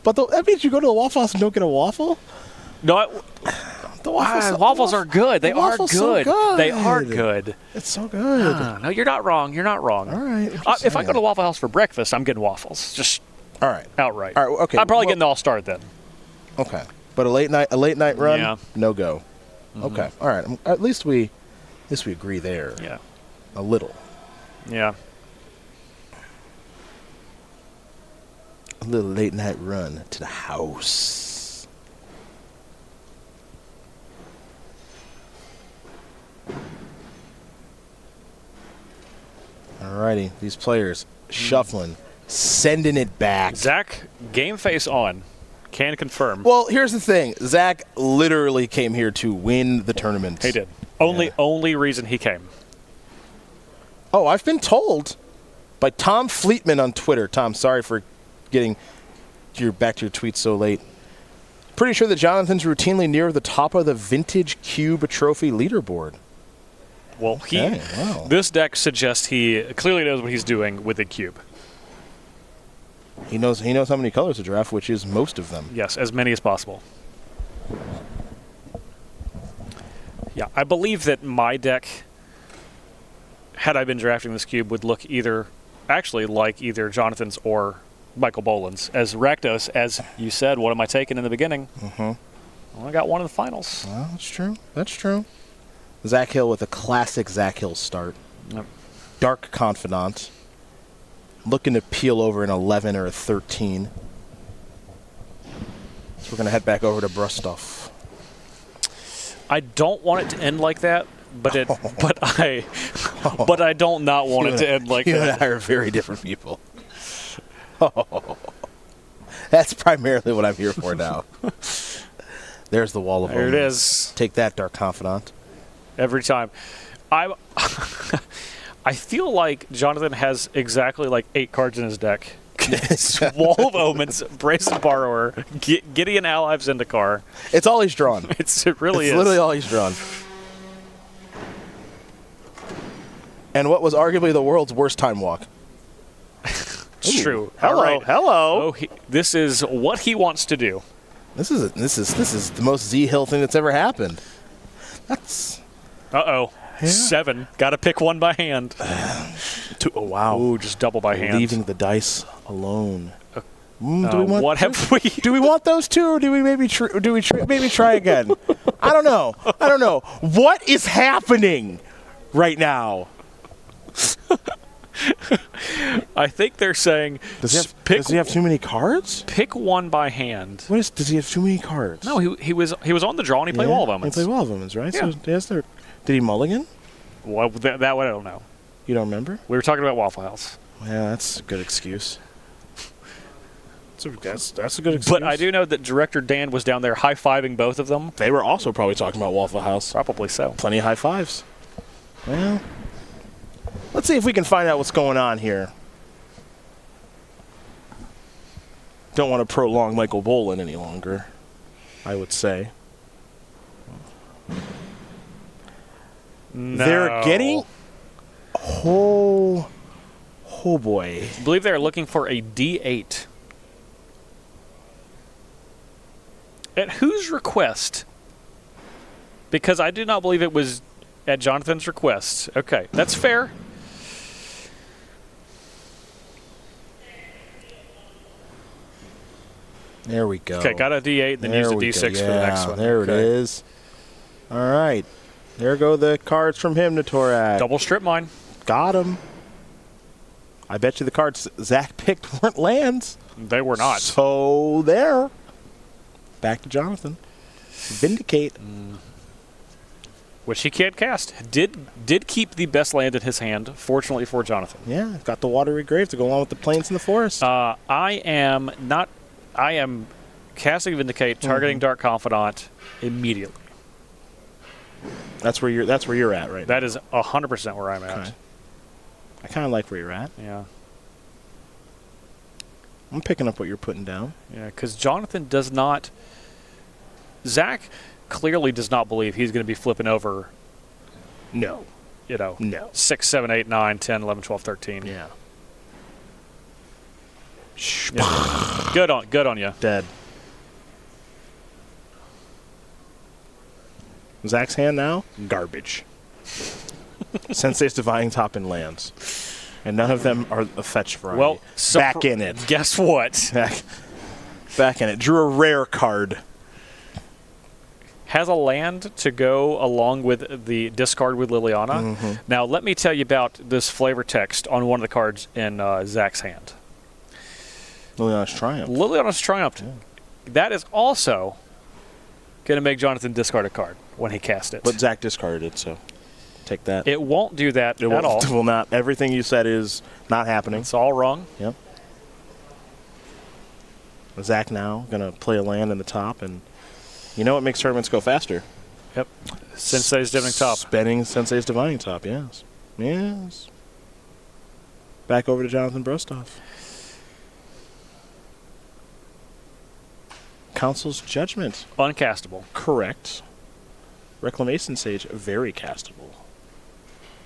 but that means you go to the Waffle House and don't get a waffle? no, The waffles are good. They the are waffles so good. good. They are good. It's so good. No, you're not wrong. You're not wrong. All right. If I go to the Waffle House for breakfast, I'm getting waffles. Just All right. outright. All right, okay. I'm probably Well- getting the All-Star then. Okay. But a late night run? Yeah. No go. Okay. All right. At least we agree there. Yeah. A little. Yeah. A little late night run to the house. Alrighty, these players shuffling, sending it back. Zach, game face on. Can confirm. Well, here's the thing. Zach literally came here to win the tournament. He did. Only reason he came. Oh, I've been told by Tom Fleetman on Twitter. Tom, sorry for getting back to your tweets so late. Pretty sure that Jonathan's routinely near the top of the Vintage Cube Trophy leaderboard. Well, wow. This deck suggests he clearly knows what he's doing with the cube. He knows how many colors to draft, which is most of them. Yes, as many as possible. Yeah, I believe that my deck, had I been drafting this cube, would look like either Jonathan's or Michael Boland's. As Rakdos, as you said, what am I taking in the beginning? Well, I got one in the finals. Well, that's true. That's true. Zach Hill with a classic Zach Hill start. Yep. Dark Confidant. Looking to peel over an 11 or a 13. So we're going to head back over to Brostoff. I don't want it to end like that, but I don't not want it to end like you that. and I are very different people. That's primarily what I'm here for now. There's the wall of There it omens. is. Take that, Dark Confidant. Every time. I feel like Jonathan has exactly like 8 cards in his deck. Wall of Omens, Brazen Borrower, Gideon Alive Zendikar. It's all he's drawn. It really It's is. literally all he's drawn. And what was arguably the world's worst time walk. It's true. Hello, All right. hello. Oh, this is what he wants to do. This is the most Z Hill thing that's ever happened. That's Uh-oh. Yeah. 7. Got to pick one by hand. oh wow. Ooh, just double by hand. Leaving the dice alone. Do What have we? Do we want those two, or do we maybe maybe try again? I don't know. What is happening right now? I think they're saying Does he have too many cards? pick one by hand. Does he have too many cards? No, he was on the draw and he played Wall of Omens. He played Wall of Omens, right? Yeah. So he has did he mulligan? Well, that one I don't know. You don't remember? We were talking about Waffle House. Yeah, that's a good excuse. That's a good excuse. But I do know that director Dan was down there high-fiving both of them. They were also probably talking about Waffle House. Probably so. Plenty of high fives. Well, let's see if we can find out what's going on here. Don't want to prolong Michael Bolin any longer, I would say. No. They're getting... Oh boy. I believe they're looking for a D8. At whose request? Because I do not believe it was at Jonathan's request. Okay, that's fair. There we go. Okay, got a D8, then use a D6 for the next one. There Okay. it is. All right. There go the cards from him to Torak. Double strip mine. Got him. I bet you the cards Zach picked weren't lands. They were not. So there. Back to Jonathan. Vindicate. Which he can't cast. Did keep the best land in his hand, fortunately for Jonathan. Yeah, got the watery grave to go along with the plains and the forest. I am casting Vindicate, targeting Dark Confidant immediately. That's where you're at right now. That is 100% where I'm at. Okay. I kind of like where you're at. Yeah. I'm picking up what you're putting down. Yeah, because Jonathan does not... Zach clearly does not believe he's going to be flipping over, No. No. 6, 7, 8, 9, 10, 11, 12, 13. Yeah. Yeah. Good on you. Dead. Zach's hand now? Garbage. Sensei's Divine Top and lands. And none of them are a fetch variety. Well, back in it. Guess what? Back in it. Drew a rare card. Has a land to go along with the discard with Liliana. Now, let me tell you about this flavor text on one of the cards in Zach's hand. Liliana's Triumph. Liliana's Triumph. Yeah. That is also going to make Jonathan discard a card when he casts it. But Zach discarded it, so take that. It won't do that at all. It will not. Everything you said is not happening. It's all wrong. Yep. Zach now going to play a land in the top, and you know what makes tournaments go faster? Yep. Sensei's Divining Top. Spending Sensei's Divining Top, yes. Yes. Back over to Jonathan Brostoff. Council's Judgment. Uncastable. Correct. Reclamation Sage, very castable.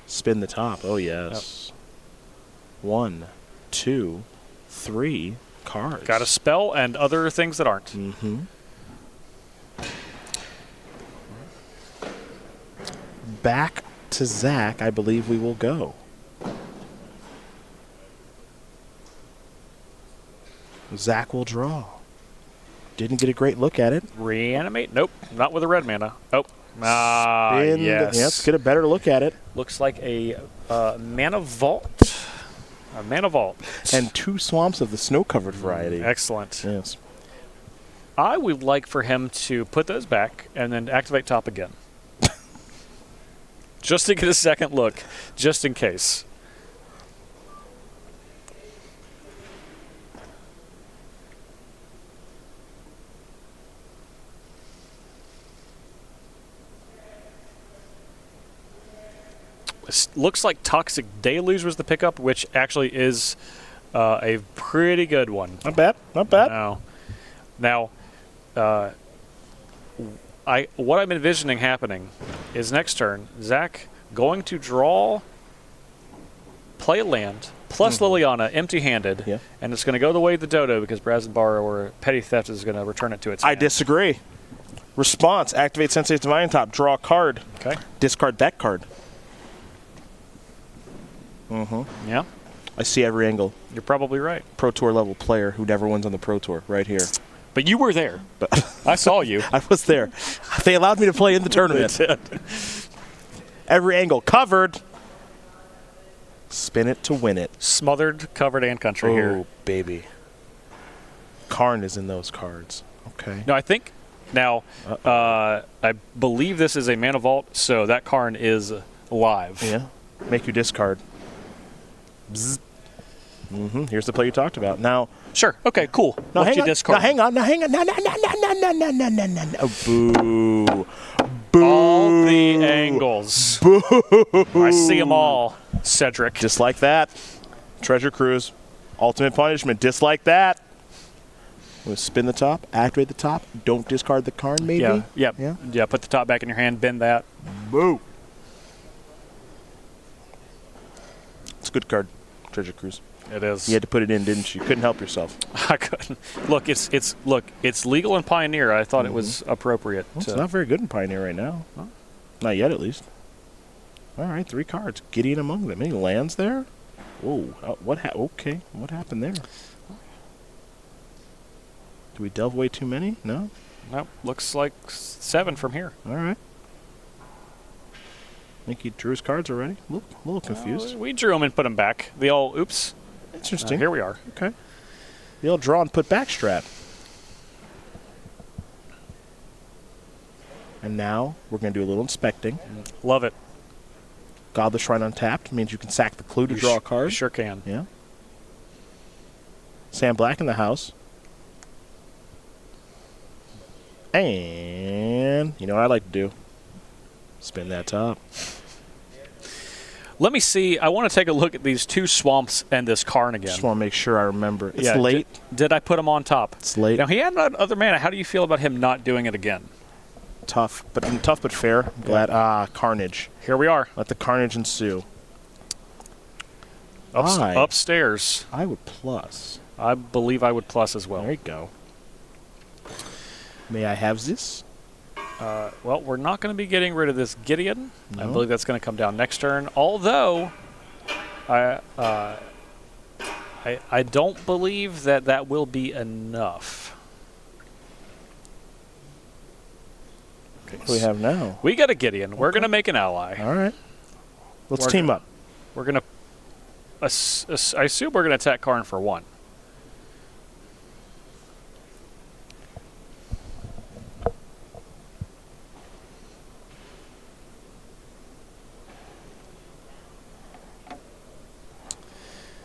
Spin the top, oh yes. Yep. 1, 2, 3 cards. Got a spell and other things that aren't. Mm-hmm. Back to Zach, I believe we will go. Zach will draw. Didn't get a great look at it. Reanimate? Nope. Not with a red mana. Oh. Spin Yes. Let's get a better look at it. Looks like a mana vault. A mana vault. And 2 swamps of the snow-covered variety. Excellent. Yes. I would like for him to put those back and then activate top again. Just to get a second look, just in case. Looks like Toxic Deluge was the pickup, which actually is a pretty good one. Not bad. Not bad. Now, what I'm envisioning happening is next turn, Zach going to draw, play land, plus Liliana, empty-handed, Yeah. and it's going to go the way of the dodo because Brazenbar or Petty Theft is going to return it to its hand. I disagree. Response, activate Sensei's Divine Top, draw a card. Okay. Discard that card. Yeah, I see every angle. you're probably right. Pro Tour level player who never wins on the Pro Tour, right here. But you were there. But I saw you. I was there. They allowed me to play in the tournament. Every angle covered. Spin it to win it. Smothered, covered, and country here. Oh, baby. Karn is in those cards. Okay. No, I think now I believe this is a mana vault, so that Karn is live. Yeah. Make you discard. Bzz. Here's the play you talked about. Now, Sure. Okay, cool. now What'd hang you on. discard? Now hang on. Now hang on. No. Oh, boo. Boo. All the angles. Boo. I see them all, Cedric. Just like that. Treasure Cruise. Ultimate punishment. Just like that. We'll spin the top. Activate the top. Don't discard the card, maybe? Yeah, put the top back in your hand, bend that. Boo. It's a good card, Treasure Cruise. It is. You had to put it in, didn't you? Couldn't help yourself. I couldn't. Look, it's legal in Pioneer. I thought it was appropriate. Well, it's not very good in Pioneer right now. Huh? Not yet, at least. All right, 3 cards. Gideon among them. Any lands there? Whoa. Okay. What happened there? Do we delve away too many? No? Nope. Looks like 7 from here. All right. Think he drew his cards already? A little confused. We drew them and put them back. The old oops. Interesting. Here we are. Okay. The old draw and put back strat. And now we're going to do a little inspecting. Love it. Godless Shrine untapped means you can sack the clue to draw a card. You sure can. Yeah. Sam Black in the house. And you know what I like to do? Spin that top. Let me see. I want to take a look at these 2 swamps and this Karn again. Just want to make sure I remember. It's Yeah, late. Did I put him on top? It's late. Now, he had other mana. How do you feel about him not doing it again? Tough but fair. I'm glad. Carnage. Here we are. Let the carnage ensue. Upstairs. I would plus. I believe I would plus as well. There you go. May I have this? Well, we're not going to be getting rid of this Gideon. No. I believe that's going to come down next turn. Although, I don't believe that will be enough. Okay, What do we have now? we got a Gideon. We're going to make an ally. All right. Let's We're team go- up. We're going to. I assume we're going to attack Karn for 1.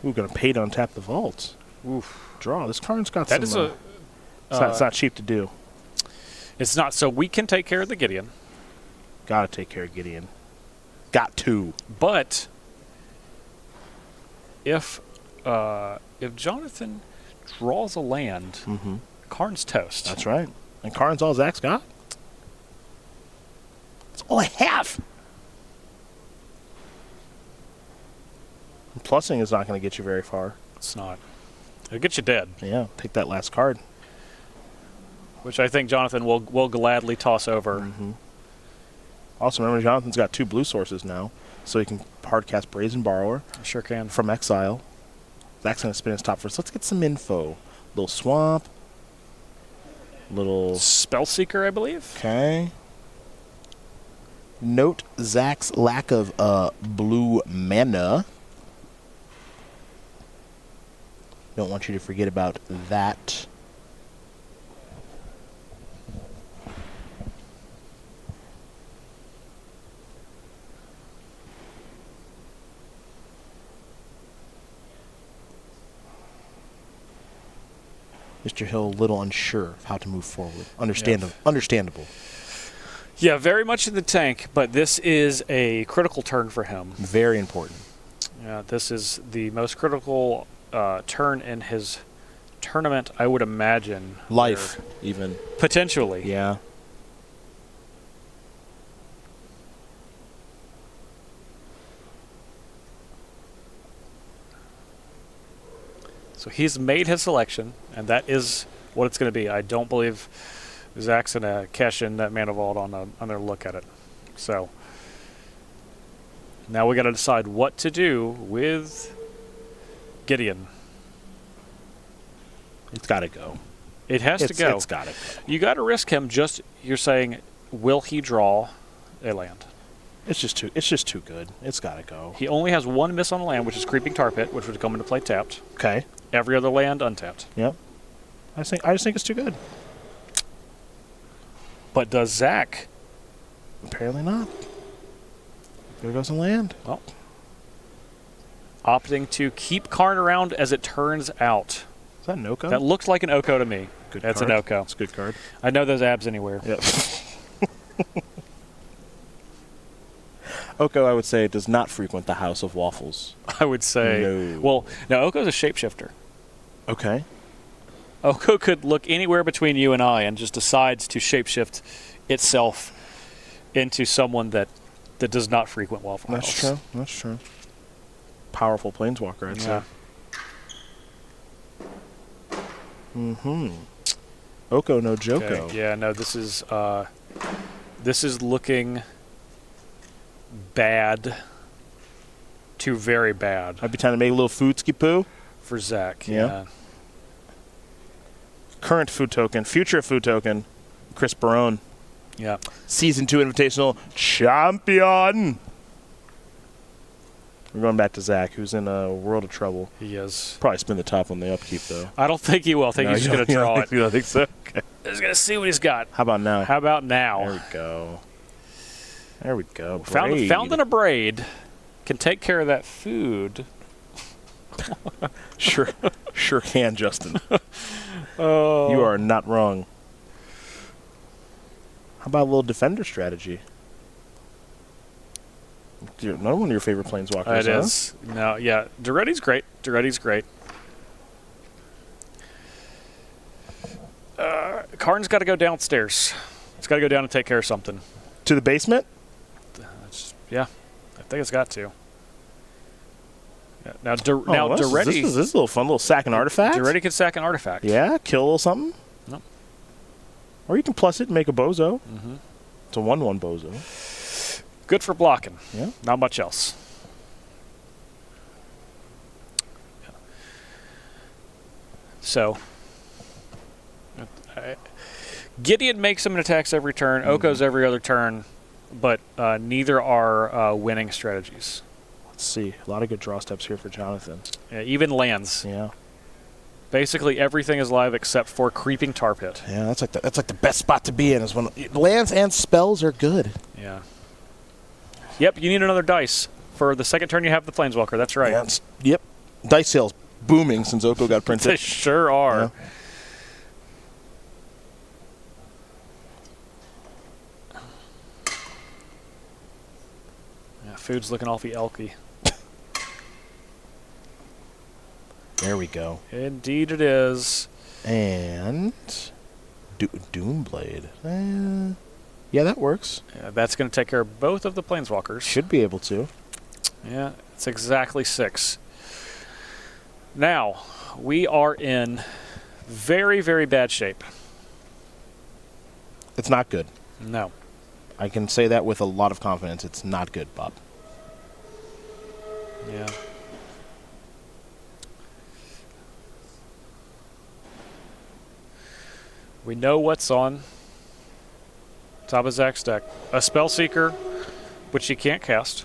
We're going to pay to untap the vaults. Oof. Draw. This card's got That some. is it's not cheap to do. It's not. So we can take care of the Gideon. Got to take care of Gideon. Got to. But if Jonathan draws a land, Karn's toast. That's right. And Karn's all Zach's got. That's all I have. Plussing is not going to get you very far. It's not. It'll get you dead, Yeah, take that last card. which I think Jonathan will gladly toss over. Also, remember, Jonathan's got 2 blue sources now, so he can hardcast Brazen Borrower Sure can. from exile. Zach's going to spin his top first. Let's get some info. Little swamp. Little... Spellseeker, I believe. Okay. Note Zach's lack of blue mana. Don't want you to forget about that. Mr. Hill, a little unsure of how to move forward. Understandable. Yeah, very much in the tank, but this is a critical turn for him. Very important. Yeah, this is the most critical turn in his tournament, I would imagine. Life, even. Potentially. Yeah. So he's made his selection, and that is what it's going to be. I don't believe Zach's going to cash in that Mana Vault on their look at it. So now we got to decide what to do with Gideon. It's got to go. It has to go. It's got to go. You got to risk him. You're saying, will he draw a land? It's just too good. It's got to go. He only has 1 miss on a land, which is Creeping Tar Pit, which would come into play tapped. Okay. Every other land untapped. Yep. I just think it's too good. But does Zach? Apparently not. There goes the land. Well, opting to keep Karn around as it turns out. Is that an Oko? That looks like an Oko to me. Good That's card. an Oko. It's a good card. I know those abs anywhere. Yep. Oko, I would say, does not frequent the House of Waffles. I would say. No. Well, no, Oko's a shapeshifter. Okay. Oko could look anywhere between you and I and just decides to shapeshift itself into someone that does not frequent Waffle House. That's true. That's true. Powerful planeswalker, I'd say. Mm-hmm. Oko no Joko. Okay. Yeah, no, this is looking bad to very bad Might be time to make a little foodski poo. for Zach. Yeah. Yeah. Current food token, future food token, Chris Barone. Yeah. Season 2 Invitational champion. We're going back to Zach, who's in a world of trouble. He is. Probably spin the top on the upkeep, though. I don't think he will. I think he's just going to draw it. You don't think so? Okay. He's going to see what he's got. How about now? How about now? There we go. There we go. Found in a braid. Can take care of that food. Sure can, Justin. Oh. You are not wrong. How about a little defender strategy? Another one of your favorite planeswalkers, It is. No, yeah. Duretti's great. Karn's got to go downstairs. It's got to go down and take care of something. To the basement? Yeah, I think it's got to. Yeah. Now, This Duretti. is a little fun, little sack and artifact. Duretti can sack an artifact. Yeah, kill a little something. No. Or you can plus it and make a bozo. Mm-hmm. It's a 1/1 bozo. Good for blocking. Yeah. Not much else. Yeah. So, Gideon makes some attacks every turn. Oko's every other turn, but neither are winning strategies. Let's see. A lot of good draw steps here for Jonathan. Yeah, even lands. Yeah. Basically, everything is live except for Creeping Tar Pit. Yeah, that's like the best spot to be in is when lands and spells are good. Yeah. Yep, you need another dice. For the second turn, you have the Planeswalker. That's right. Yeah, yep. Dice sales booming since Oko got They printed. sure are. Yeah, food's looking awfully elky. There we go. Indeed it is. And Doomblade. Yeah, that works. Yeah, that's going to take care of both of the Planeswalkers. Should be able to. Yeah, it's exactly 6. Now, we are in very, very bad shape. It's not good. No. I can say that with a lot of confidence. It's not good, Bob. Yeah. We know what's on top of Zach's deck. A Spellseeker, which he can't cast.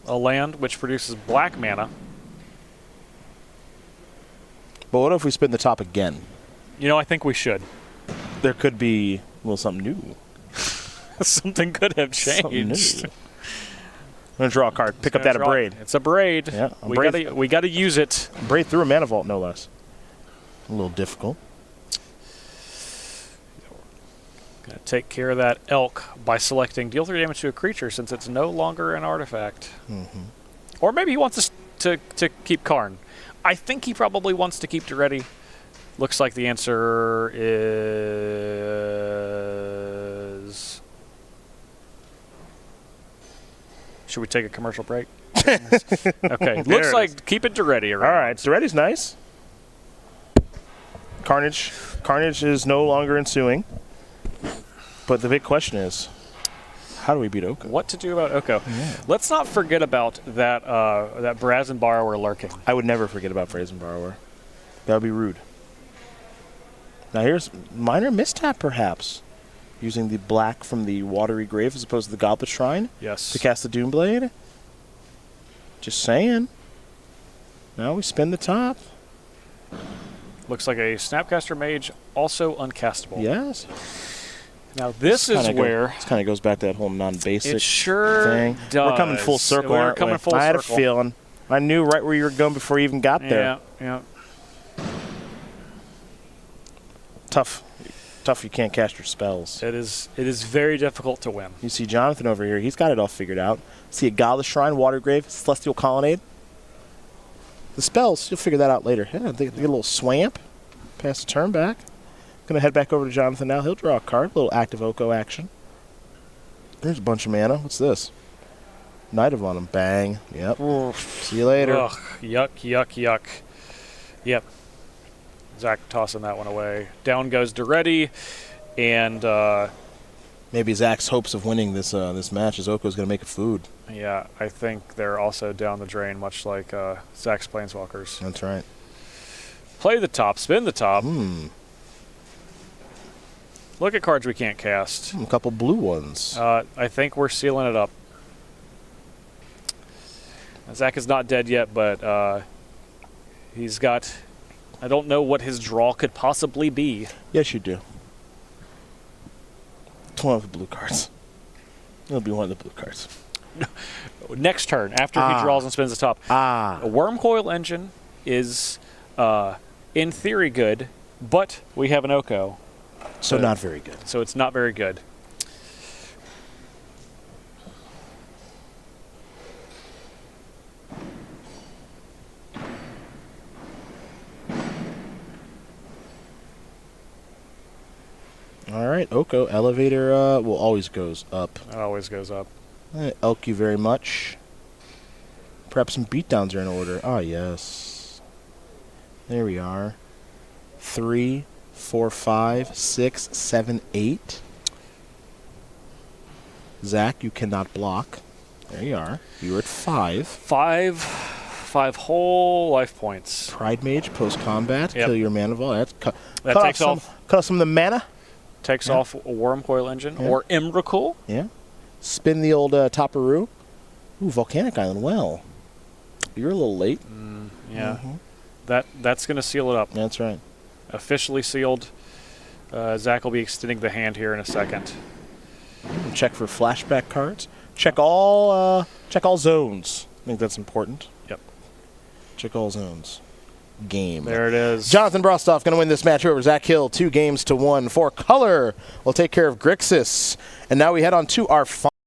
A land, which produces black mana. But what if we spin the top again? You know, I think we should. There could be a little something new. Something could have Something new. changed. I'm going to draw a card. Pick up that Abrade. It's a braid. Yeah, We gotta use it. Braid through a mana vault, no less. A little difficult. Gonna take care of that elk by selecting deal 3 damage to a creature since it's no longer an artifact. Mm-hmm. Or maybe he wants us to keep Karn. I think he probably wants to keep Duretti. Looks like the answer is... Should we take a commercial break? Okay. Looks like keep it Duretti around. All right, Duretti's nice. Carnage is no longer ensuing. But the big question is, how do we beat Oko? What to do about Oko? Yeah. Let's not forget about that that Brazen Borrower lurking. I would never forget about Brazen Borrower. That would be rude. Now here's minor mistap, perhaps. Using the black from the Watery Grave as opposed to the Goblet Shrine Yes. to cast the Doomblade. Just saying. Now we spin the top. Looks like a Snapcaster Mage, also uncastable. Yes. Now this is where this kind of goes back to that whole non-basic it sure thing. does. We're coming full circle. We're aren't coming we? full I had a circle. feeling. I knew right where you were going before you even got there. Yeah. Tough you can't cast your spells. It is very difficult to win. You see Jonathan over here. He's got it all figured out. See a Godless Shrine, Watergrave, Celestial Colonnade. The spells, you'll figure that out later. Yeah, they get a little swamp. Pass the turn back. Going to head back over to Jonathan now. He'll draw a card. A little active Oko action. There's a bunch of mana. What's this? Knight of on him. Bang. Yep. Oof. See you later. Ugh, yuck. Yep. Zach tossing that one away. Down goes Duretti, and maybe Zach's hopes of winning this match is Oko's going to make a food. yeah, I think they're also down the drain, much like Zach's Planeswalkers. That's right. Play the top, spin the top. A Look at cards we can't cast. couple blue ones. I think we're sealing it up. Zach is not dead yet, but he's got... I don't know what his draw could possibly be. Yes, you do. It's one of the blue cards. It'll be one of the blue cards. Next turn, after he draws and spins the top. Ah. A Wormcoil Engine is, in theory, good, but we have an Oko. So not very good. So it's not very good. All right, Oko, elevator always goes up. It always goes up. Elk you very much. Perhaps some beatdowns are in order. Ah, yes. There we are. 3, 4, 5, 6, 7, 8. Zach, you cannot block. There you are. You're at 5. 5 whole life points. Pride Mage, post-combat. Yep. Kill your mana vault. That's That cut takes off. Cut off some of the mana. Takes off a Wormcoil Engine or Emrakul. Yeah. Spin the old Taparu. Ooh, Volcanic Island. Well, you're a little late. Yeah. That's going to seal it up. That's right. Officially sealed. Zach will be extending the hand here in a second. Check for flashback cards. Check all zones. I think that's important. Yep. Check all zones. Game. There it is. Jonathan Brostoff going to win this match over Zach Hill 2-1 for color. We'll take care of Grixis. And now we head on to our final.